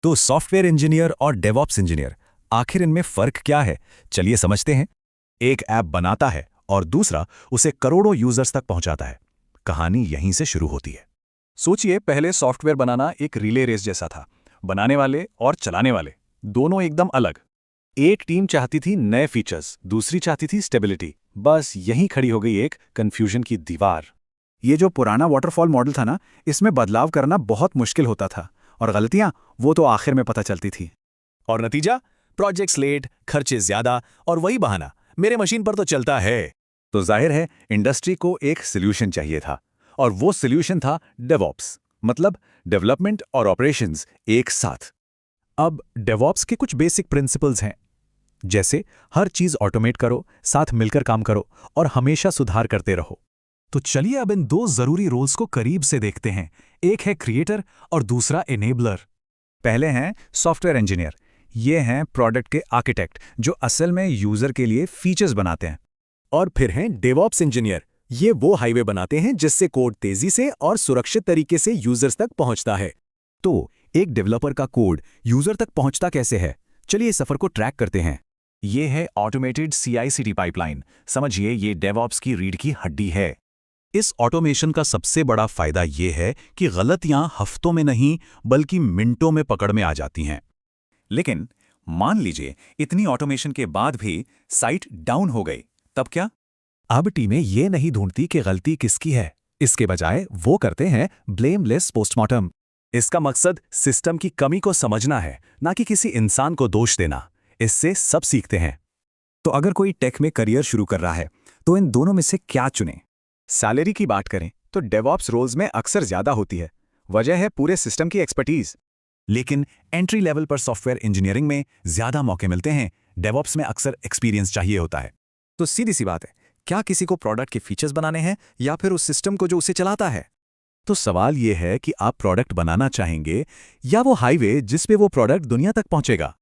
तो software engineer और DevOps engineer, आखिर इनमें फर्क क्या है? चलिए समझते हैं। एक ऐप बनाता है और दूसरा उसे करोड़ों यूजर्स तक पहुंचाता है। कहानी यहीं से शुरू होती है। सोचिए, पहले सॉफ्टवेयर बनाना एक रिले रेस जैसा था। बनाने वाले और चलाने वाले दोनों एकदम अलग। एक टीम चाहती थी नए फीचर्स, दूसरी चाहती थी स्टेबिलिटी। बस यहीं खड़ी हो गई एक कंफ्यूजन की दीवार। ये जो पुराना वाटरफॉल मॉडल था ना, इसमें बदलाव करना बहुत मुश्किल होता था और गलतियां वो तो आखिर में पता चलती थी। और नतीजा? प्रोजेक्ट्स लेट, खर्चे ज्यादा और वही बहाना, मेरे मशीन पर तो चलता है। तो जाहिर है इंडस्ट्री को एक सॉल्यूशन चाहिए था, और वो सॉल्यूशन था डेवऑप्स, मतलब डेवलपमेंट और ऑपरेशंस एक साथ। अब डेवऑप्स के कुछ बेसिक प्रिंसिपल्स हैं, जैसे हर चीज ऑटोमेट करो, साथ मिलकर काम करो और हमेशा सुधार करते रहो। तो चलिए अब इन दो जरूरी रोल्स को करीब से देखते हैं। एक है क्रिएटर और दूसरा एनेबलर। पहले हैं सॉफ्टवेयर इंजीनियर। ये हैं प्रोडक्ट के आर्किटेक्ट, जो असल में यूजर के लिए फीचर्स बनाते हैं। और फिर हैं डेवऑप्स इंजीनियर। ये वो हाईवे बनाते हैं जिससे कोड तेजी से और सुरक्षित तरीके से यूजर्स तक पहुंचता है। तो एक डेवलपर का कोड यूजर तक पहुंचता कैसे है? चलिए इस सफर को ट्रैक करते हैं। ये है ऑटोमेटेड CI/CD पाइपलाइन। समझिए, ये डेवऑप्स की रीढ़ की हड्डी है। इस ऑटोमेशन का सबसे बड़ा फायदा ये है कि गलतियां हफ्तों में नहीं बल्कि मिनटों में पकड़ में आ जाती हैं। लेकिन मान लीजिए इतनी ऑटोमेशन के बाद भी साइट डाउन हो गई, तब क्या? अब टीमें ये नहीं ढूंढती कि गलती किसकी है। इसके बजाय वो करते हैं ब्लेमलेस पोस्टमार्टम। इसका मकसद सिस्टम की कमी को समझना है, ना कि किसी इंसान को दोष देना। इससे सब सीखते हैं। तो अगर कोई टेक में करियर शुरू कर रहा है, तो इन दोनों में से क्या चुने? सैलरी की बात करें तो डेवऑप्स रोल्स में अक्सर ज्यादा होती है। वजह है पूरे सिस्टम की एक्सपर्टीज। लेकिन एंट्री लेवल पर सॉफ्टवेयर इंजीनियरिंग में ज्यादा मौके मिलते हैं। डेवऑप्स में अक्सर एक्सपीरियंस चाहिए होता है। तो सीधी सी बात है, क्या किसी को प्रोडक्ट के फीचर्स बनाने हैं या फिर उस सिस्टम को जो उसे चलाता है? तो सवाल यह है कि आप प्रोडक्ट बनाना चाहेंगे या वो हाईवे जिस पे वो प्रोडक्ट दुनिया तक पहुंचेगा।